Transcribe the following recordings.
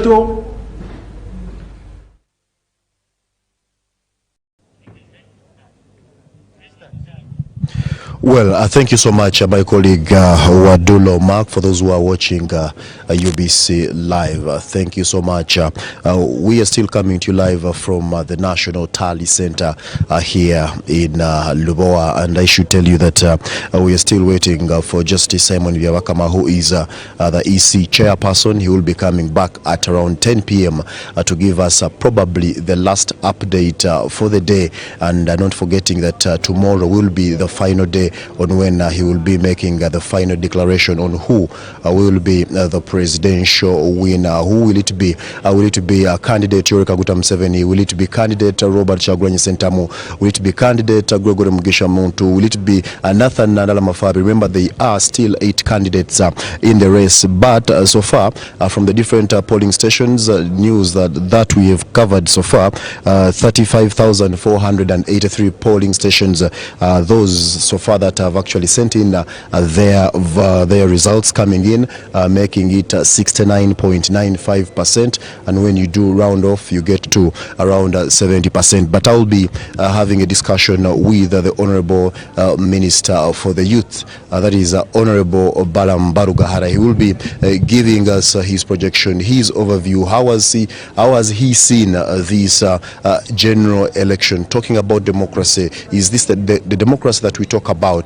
batyo. Well, thank you so much, my colleague Wadulo Mark, for those who are watching UBC live. Thank you so much. We are still coming to you live from the National Tally Center here in Lubowa, and I should tell you that we are still waiting for Justice Simon Byabakama, who is the EC chairperson. He will be coming back at around 10 p.m. To give us probably the last update for the day, and not forgetting that tomorrow will be the final day on when he will be making the final declaration on who will be the presidential winner. Who will it be? Will it be candidate Yoweri Kaguta Museveni? Will it be candidate Robert Kyagulanyi Ssentamu? Will it be candidate Gregory Mugisha Muntu? Will it be Nathan Nandala Mafabi? Remember, there are still 8 candidates in the race, but so far from the different polling stations, news that we have covered so far, 35,483 polling stations, those so far that have actually sent in their results coming in, making it 69.95%, and when you do round off, you get to around 70%. But I'll be having a discussion with the Honorable Minister for the Youth, that is Honorable Balaam Barugahara. He will be giving us his projection, his overview. How has he seen this general election? Talking about democracy, is this the democracy that we talk about?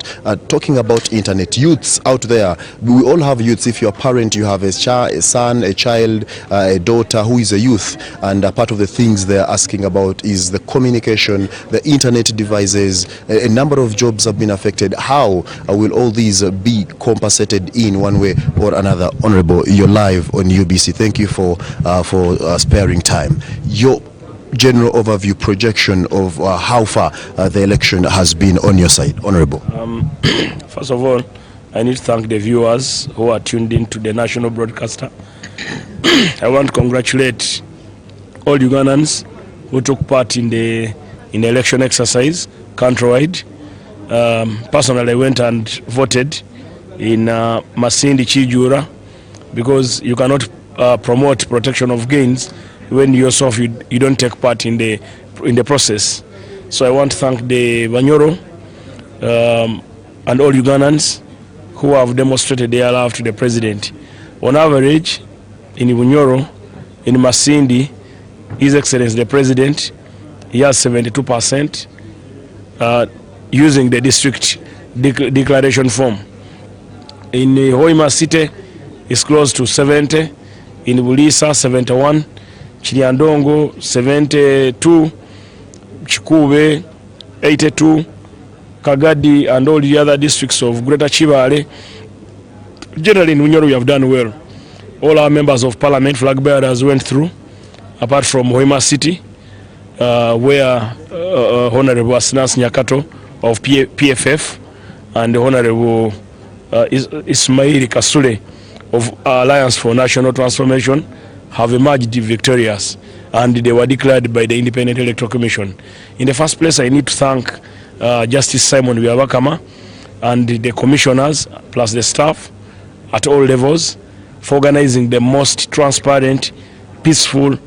Talking about internet, youths out there, we all have youths. If you're a parent, you have a son, a child, a daughter who is a youth, and part of the things they're asking about is the communication, the internet devices. A number of jobs have been affected. How will all these be compensated in one way or another? Honorable, you're live on UBC. Thank you for sparing time. Your general overview, projection of how far the election has been on your side, Honorable. First of all, I need to thank the viewers who are tuned in to the national broadcaster. I want to congratulate all Ugandans who took part in the election exercise countrywide. Personally, I went and voted in Masindi Chijura, because you cannot promote protection of gains when yourself you don't take part in the process. So I want to thank the Banyoro and all Ugandans who have demonstrated their love to the president. On average, in Bunyoro, in Masindi, His Excellency the President, he has 72% using the district declaration form. In Hoima City, it's close to 70. In Bulisa, 71. Chiliandongo, 72. Chikube, 82. Kagadi, and all the other districts of Greater Chivale. Generally in Bunyoro we have done well. All our members of parliament, flag bearers, went through, apart from Hoima City, where Honorable Asinas Nyakato of PFF and Honorable Ismail Kasule of Alliance for National Transformation have emerged victorious, and they were declared by the Independent Electoral Commission. In the first place, I need to thank Justice Simon Byabakama and the commissioners plus the staff at all levels for organizing the most transparent, peaceful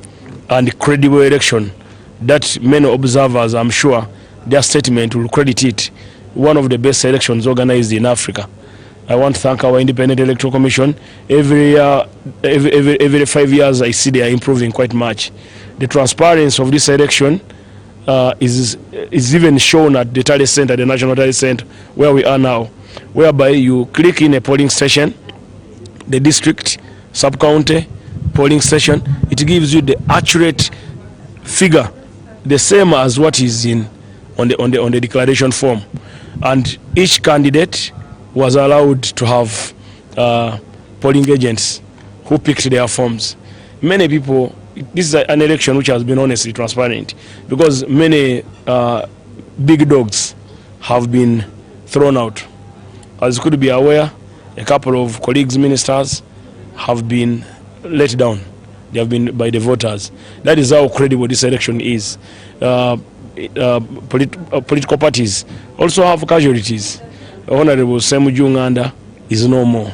and credible election that many observers, I'm sure, their statement will credit it one of the best elections organized in Africa. I want to thank our Independent Electoral Commission. Every 5 years, I see they are improving quite much. The transparency of this election is even shown at the Tally Center, the National Tally Center, where we are now, whereby you click in a polling station, the district, sub-county, polling station, it gives you the accurate figure, the same as what is on the declaration form. And each candidate was allowed to have polling agents who picked their forms. Many people, this is an election which has been honestly transparent, because many big dogs have been thrown out. As you could be aware, a couple of colleagues, ministers, have been let down. They have been by the voters. That is how credible this election is. Political parties also have casualties. Honorable Semujunganda is no more.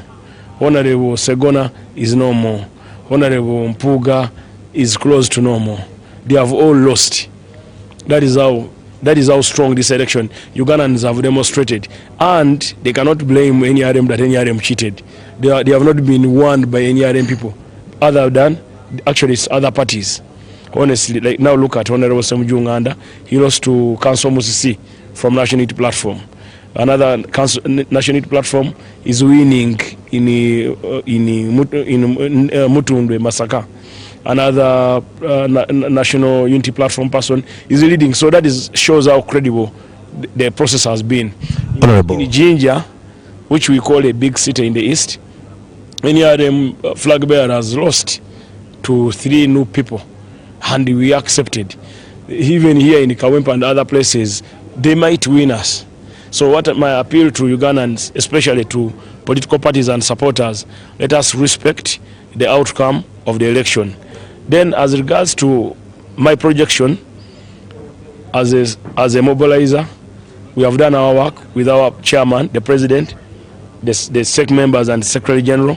Honorable Segona is no more. Honorable Mpuga is close to normal. They have all lost. That is how strong this election Ugandans have demonstrated, and they cannot blame NRM that NRM cheated. They have not been won by NRM people, other than actually it's other parties. Honestly, like now look at Honorable Semujunganda. He lost to Council Musisi from National Unity Platform. Another National Unity Platform is winning in Mutundwe Masaka. Another National Unity Platform person is leading. So that shows how credible the process has been. Honorable. In Jinja, which we call a big city in the east, many of them flag bearer has lost to 3 new people, and we accepted. Even here in Kawempa and other places, they might win us. So what my appeal to Ugandans, especially to political parties and supporters, let us respect the outcome of the election. Then as regards to my projection as a mobilizer, we have done our work with our chairman, the president, the SEC members and secretary general,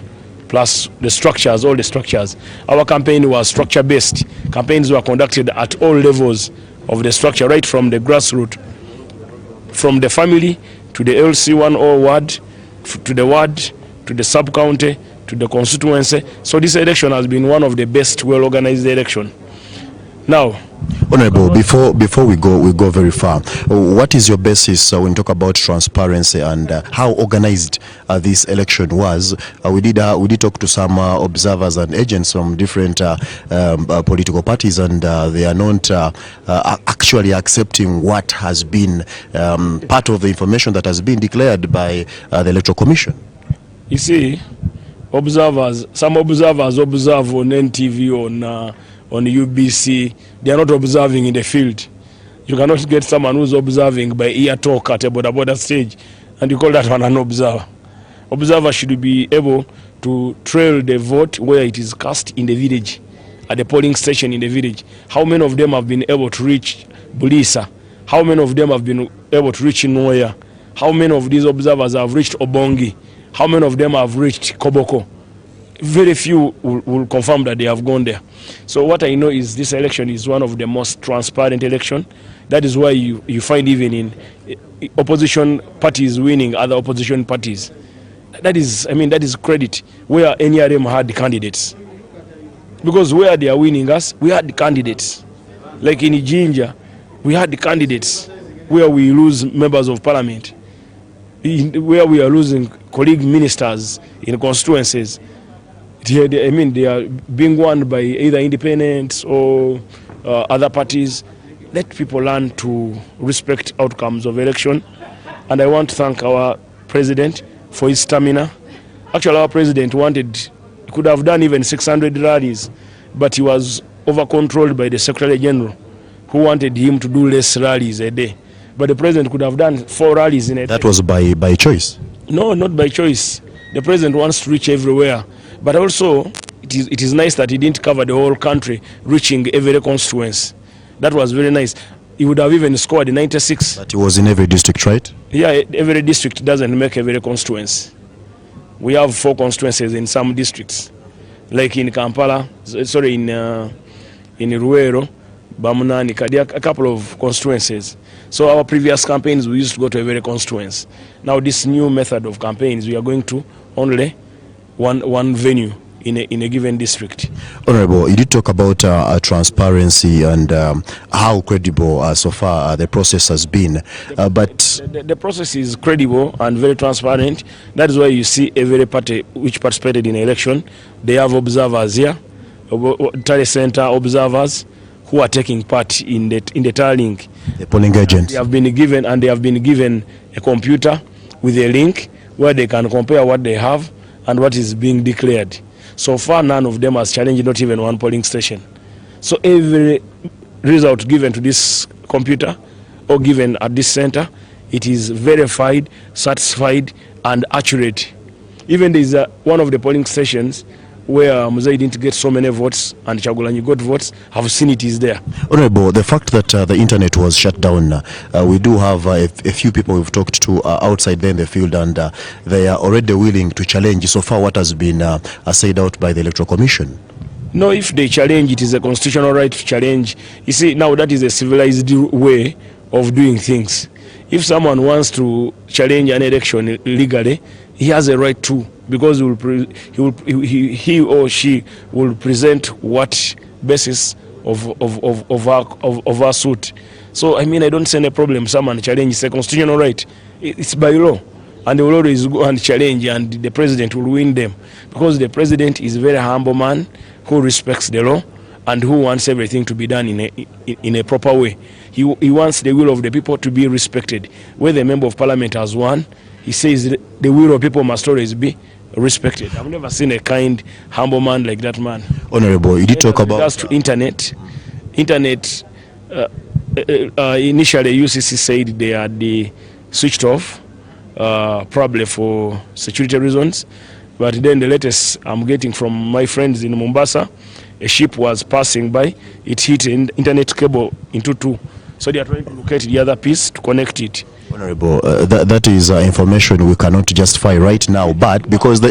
plus the structures, all the structures. Our campaign was structure-based. Campaigns were conducted at all levels of the structure, right from the grassroots, from the family to the LC10 ward, to the ward, to the sub-county, to the constituency. So this election has been one of the best well-organized election. Now, Honorable, before we go very far, what is your basis when you talk about transparency and how organized this election was? We did talk to some observers and agents from different political parties, and they are not actually accepting what has been part of the information that has been declared by the Electoral Commission. You see, some observers observe on NTV, on UBC. They are not observing in the field. You cannot get someone who's observing by ear talk at a border stage, and you call that one an observer. Observer should be able to trail the vote where it is cast in the village, at the polling station in the village. How many of them have been able to reach Bulisa? How many of them have been able to reach Noya? How many of these observers have reached Obongi? How many of them have reached Koboko? Very few will confirm that they have gone there. So what I know is this election is one of the most transparent election. That is why you find even in opposition parties winning other opposition parties. That is credit where NRM had the candidates. Because where they are winning us, we had the candidates. Like in Jinja, we had the candidates where we lose members of parliament, where we are losing colleague ministers in constituencies. They are being won by either independents or other parties. Let people learn to respect outcomes of election. And I want to thank our president for his stamina. Actually, our president could have done even 600 rallies, but he was over-controlled by the Secretary General, who wanted him to do less rallies a day. But the president could have done 4 rallies in a day. That was by choice? No, not by choice. The president wants to reach everywhere. But also, it is nice that he didn't cover the whole country, reaching every constituency. That was very nice. He would have even scored 96. But he was in every district, right? Yeah, every district doesn't make every constituency. We have 4 constituencies in some districts. Like in Kampala, in Ruero, Bamunani, Kadia, a couple of constituencies. So our previous campaigns, we used to go to every constituency. Now this new method of campaigns, we are going to only one venue in a given district. Honorable, you did talk about transparency and how credible so far the process has been. But the process is credible and very transparent. That is why you see every party which participated in the election, they have observers here, tally center observers who are taking part in the tallying. The polling agents. They have been given a computer with a link where they can compare what they have and what is being declared. So far, none of them has challenged not even one polling station. So every result given to this computer or given at this center, it is verified, satisfied, and accurate. Even there is one of the polling stations where Muzai didn't get so many votes and Chagulanyi got votes. I've seen it is there. Honorable, the fact that the internet was shut down, we do have a few people we've talked to outside there in the field, and they are already willing to challenge so far what has been said out by the Electoral Commission. No, if they challenge, it is a constitutional right to challenge. You see, now that is a civilized way of doing things. If someone wants to challenge an election legally, he has a right to, because he or she will present what basis of our suit. So I mean, I don't see any problem. Someone challenge, it's a constitutional right. It's by law, and they will always go and challenge, and the president will win them, because the president is a very humble man who respects the law and who wants everything to be done in a proper way. He wants the will of the people to be respected. Where the member of parliament has won, he says the will of people must always be respected. I've never seen a kind, humble man like that man. Honorable, you did talk about regards to internet. Initially UCC said they had switched off, probably for security reasons. But then the latest I'm getting from my friends in Mombasa, a ship was passing by, it hit an internet cable into two. So they are trying to locate the other piece to connect it. Honorable, that is information we cannot justify right now, but because the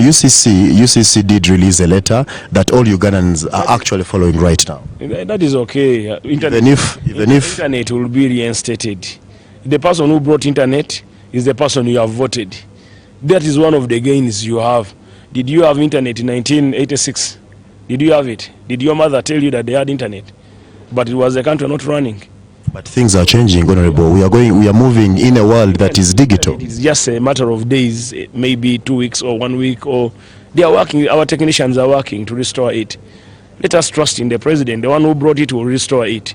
UCC did release a letter that all Ugandans are actually following right now. That is okay. Even if internet will be reinstated. The person who brought internet is the person you have voted. That is one of the gains you have. Did you have internet in 1986? Did you have it? Did your mother tell you that they had internet? But it was the country not running. But things are changing, Honorable. We are moving in a world that is digital. It is just a matter of days, maybe 2 weeks or 1 week, or they are working, our technicians are working to restore it. Let us trust in the president. The one who brought it will restore it.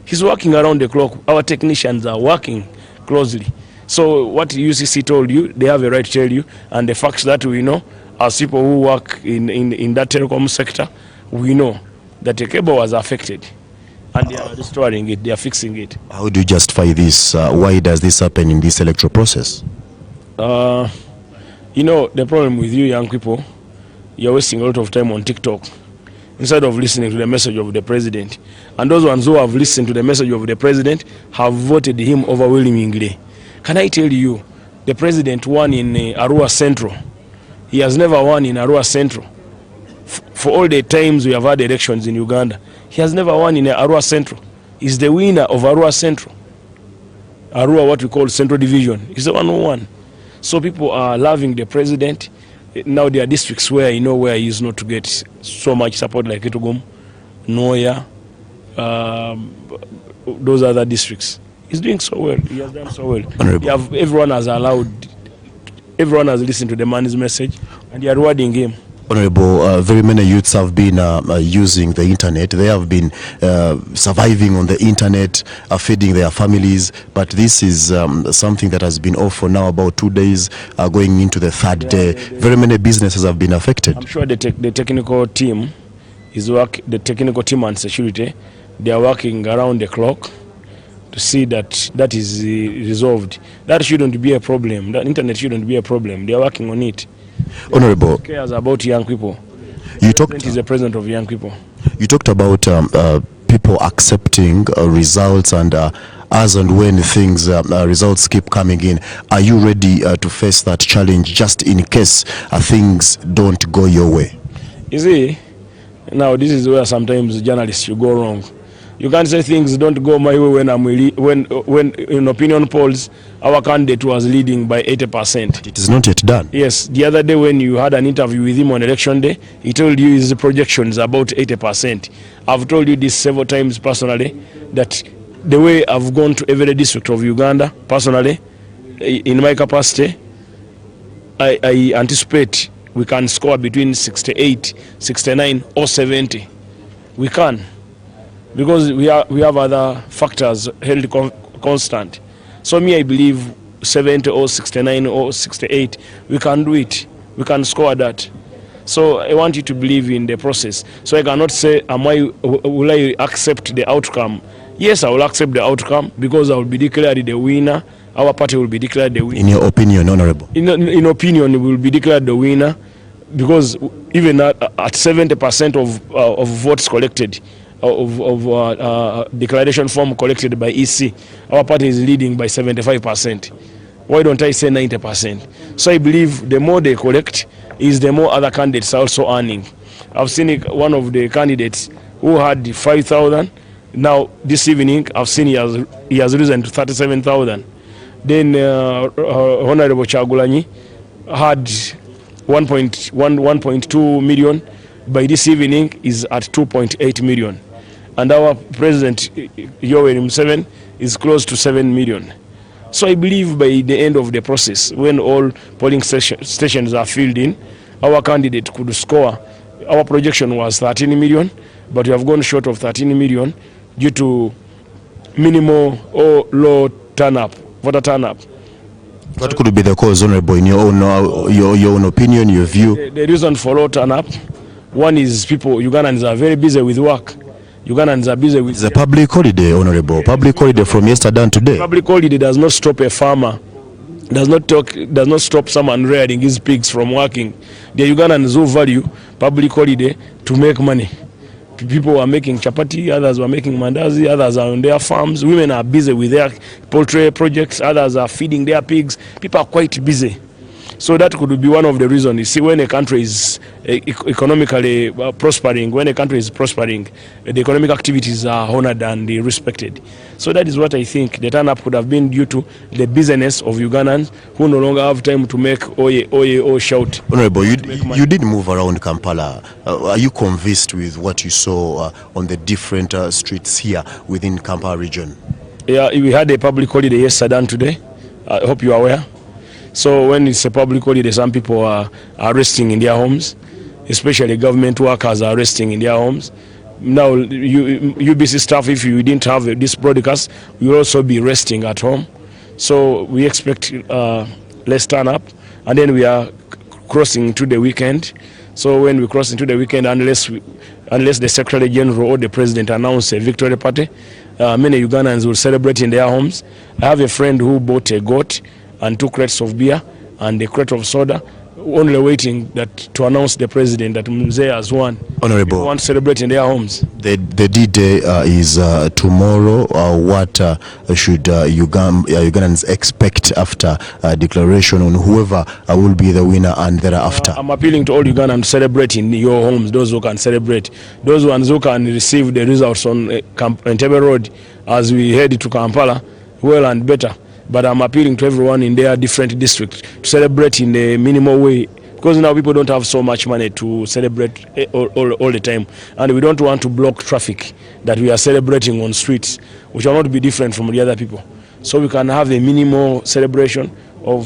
He's working around the clock. Our technicians are working closely. So what UCC told you, they have a right to tell you, and the facts that we know, as people who work in that telecom sector, we know that the cable was affected, and they are restoring it, they are fixing it. How do you justify this? Why does this happen in this electoral process? You know, the problem with you young people, you're wasting a lot of time on TikTok instead of listening to the message of the president. And those ones who have listened to the message of the president have voted him overwhelmingly. Can I tell you, the president won in Arua Central. He has never won in Arua Central. For all the times we have had elections in Uganda, he has never won in Arua Central. He's the winner of Arua Central. Arua, what we call Central Division, is the one who won. So people are loving the president. Now there are districts where you know where he is not to get so much support, like Itugum, Noya, those other districts. He's doing so well. He has done so well. Everyone has listened to the man's message, and they are rewarding him. Honorable, very many youths have been using the internet. They have been surviving on the internet, feeding their families. But this is something that has been off for now about 2 days, going into the third day. Very many businesses have been affected. I'm sure the technical team the technical team and security, they are working around the clock to see that is resolved. That shouldn't be a problem. That internet shouldn't be a problem. They are working on it. Honorable, cares about young people. Is the president of young people. You talked about people accepting results, and as and when things results keep coming in. Are you ready to face that challenge, just in case things don't go your way? You see, now this is where sometimes journalists you go wrong. You can't say things don't go my way when in opinion polls our candidate was leading by 80%. It is not yet done. Yes, the other day when you had an interview with him on election day, he told you his projections about 80%. I've told you this several times personally, that the way I've gone to every district of Uganda personally, in my capacity, I anticipate we can score between 68, 69 or 70. We can. Because we have other factors held constant. So me, I believe 70 or 69 or 68, we can do it. We can score that. So I want you to believe in the process. So I cannot say, will I accept the outcome? Yes, I will accept the outcome, because I will be declared the winner. Our party will be declared the winner. In your opinion, Honorable? In opinion, we will be declared the winner, because even at 70% of votes collected, declaration form collected by EC, our party is leading by 75%. Why don't I say 90%? So I believe the more they collect is the more other candidates are also earning. I've seen one of the candidates who had 5,000. Now this evening I've seen he has risen to 37,000. Then Honorable Chagulanyi had 1.2 million. By this evening is at 2.8 million. And our President Yoweri Museveni is close to 7 million. So I believe by the end of the process, when all polling stations are filled in, our candidate could score. Our projection was 13 million, but we have gone short of 13 million due to minimal or low voter turn-up. What could be the cause, Honorable, in your own opinion, your view? The reason for low turn-up, one is Ugandans are very busy with work. Ugandans are busy with... It's a public holiday, Honorable. Public holiday from yesterday and today. Public holiday does not stop a farmer, does not stop someone rearing his pigs from working. The Ugandans who value public holiday to make money. People are making chapati, others are making mandazi, others are on their farms. Women are busy with their poultry projects, others are feeding their pigs. People are quite busy. So that could be one of the reasons. You see, when a country is economically prospering, when a country is prospering, the economic activities are honored and respected. So that is what I think the turn-up could have been due to the business of Ugandans who no longer have time to make oye, oye, or shout. Honorable, you did move around Kampala. Are you convinced with what you saw on the different streets here within Kampala region? Yeah, we had a public holiday yesterday and today. I hope you are aware. So when it's a public holiday, some people are resting in their homes, especially government workers are resting in their homes. Now, UBC staff, if you didn't have this broadcast, you will also be resting at home. So we expect less turn up, and then we are crossing into the weekend. So when we cross into the weekend, unless the Secretary General or the President announce a victory party, many Ugandans will celebrate in their homes. I have a friend who bought a goat and 2 crates of beer and a crate of soda, only waiting to announce the president that Mzee has won. Honorable, people want to celebrate in their homes. The D-Day is tomorrow. What should Ugandans expect after declaration on whoever will be the winner and thereafter? I'm appealing to all Ugandans to celebrate in your homes, those who can celebrate. Those ones who can receive the results on Entebbe Road as we head to Kampala, well and better. But I'm appealing to everyone in their different districts to celebrate in a minimal way, because now people don't have so much money to celebrate all the time, and we don't want to block traffic that we are celebrating on streets, which will not be different from the other people. So we can have a minimal celebration of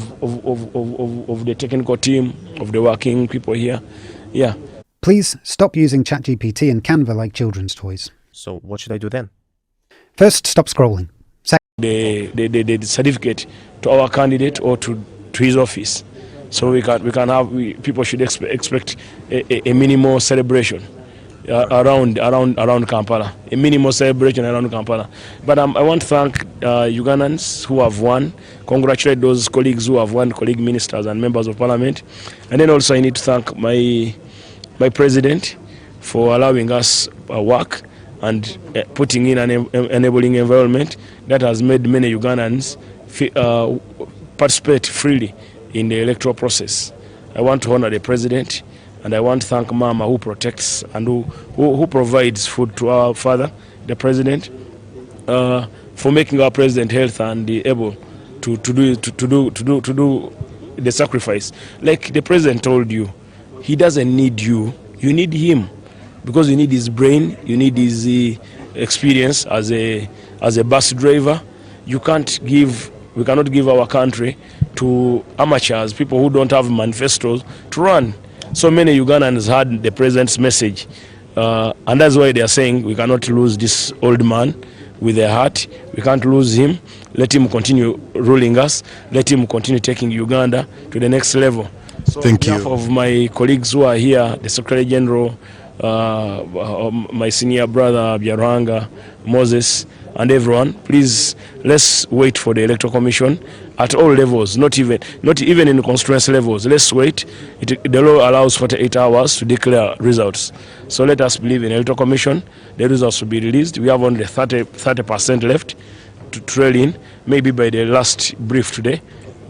the technical team, of the working people here. Yeah. Please stop using ChatGPT and Canva like children's toys. So what should I do then? First, stop scrolling. The certificate to our candidate or to his office, so people should expect a minimal celebration around Kampala, a minimal celebration around Kampala. But I want to thank Ugandans who have won, congratulate those colleagues who have won, colleague ministers and members of parliament, and then also I need to thank my president for allowing us work and putting in an enabling environment that has made many Ugandans participate freely in the electoral process. I want to honor the president, and I want to thank Mama who protects and who provides food to our father, the president, for making our president healthy and able to do the sacrifice. Like the president told you, he doesn't need you, you need him. Because you need his brain, you need his experience as a bus driver. We cannot give our country to amateurs, people who don't have manifestos to run. So many Ugandans heard the president's message, and that's why they are saying we cannot lose this old man with a heart. We can't lose him. Let him continue ruling us. Let him continue taking Uganda to the next level. So Thank you. On behalf of my colleagues who are here, the Secretary General, my senior brother Byarwanga, Moses, and everyone, please let's wait for the Electoral Commission at all levels, not even in constituency levels. Let's wait. The law allows 48 hours to declare results. So let us believe in the Electoral Commission. The results will be released. We have only 30% left to trail in. Maybe by the last brief today,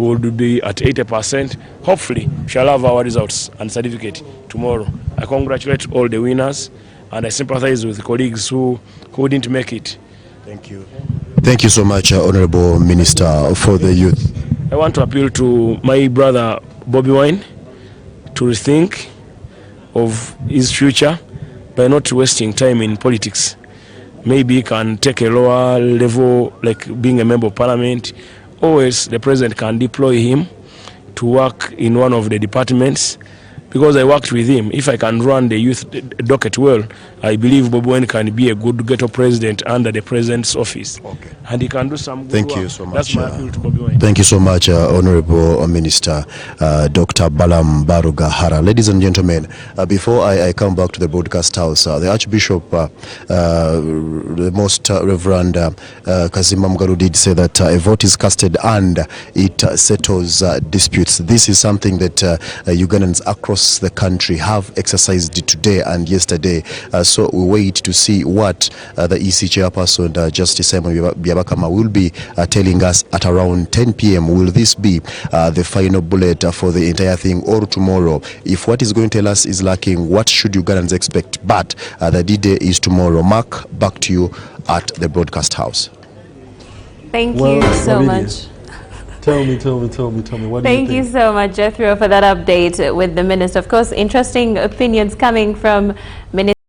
we would be at 80%. Hopefully, we shall have our results and certificate tomorrow. I congratulate all the winners, and I sympathize with colleagues who didn't make it. Thank you. Thank you so much, Honorable Minister for the Youth. I want to appeal to my brother Bobby Wine to rethink of his future by not wasting time in politics. Maybe he can take a lower level, like being a member of parliament. Always the president can deploy him to work in one of the departments, because I worked with him. If I can run the youth docket well, I believe Bobi Wine can be a good ghetto president under the president's office. Okay. And he can do some good Thank work. you so much. That's my appeal to Bobi Wine. Thank you so much, Honorable Minister Dr. Balaam Barugahara. Ladies and gentlemen, before I come back to the broadcast house, the Archbishop, the Most Reverend Kazima Mugaru, did say that a vote is casted and it settles disputes. This is something that Ugandans across the country have exercised today and yesterday. So we wait to see what the EC chairperson, Justice Simon Byabakama, will be telling us at around 10 p.m. Will this be the final bullet for the entire thing, or tomorrow? If what is going to tell us is lacking, what should Ugandans expect? But the D-Day is tomorrow. Mark, back to you at the broadcast house. Thank you so much. Tell me. What do you think? Thank you so much, Jethro, for that update with the minister. Of course, interesting opinions coming from Minister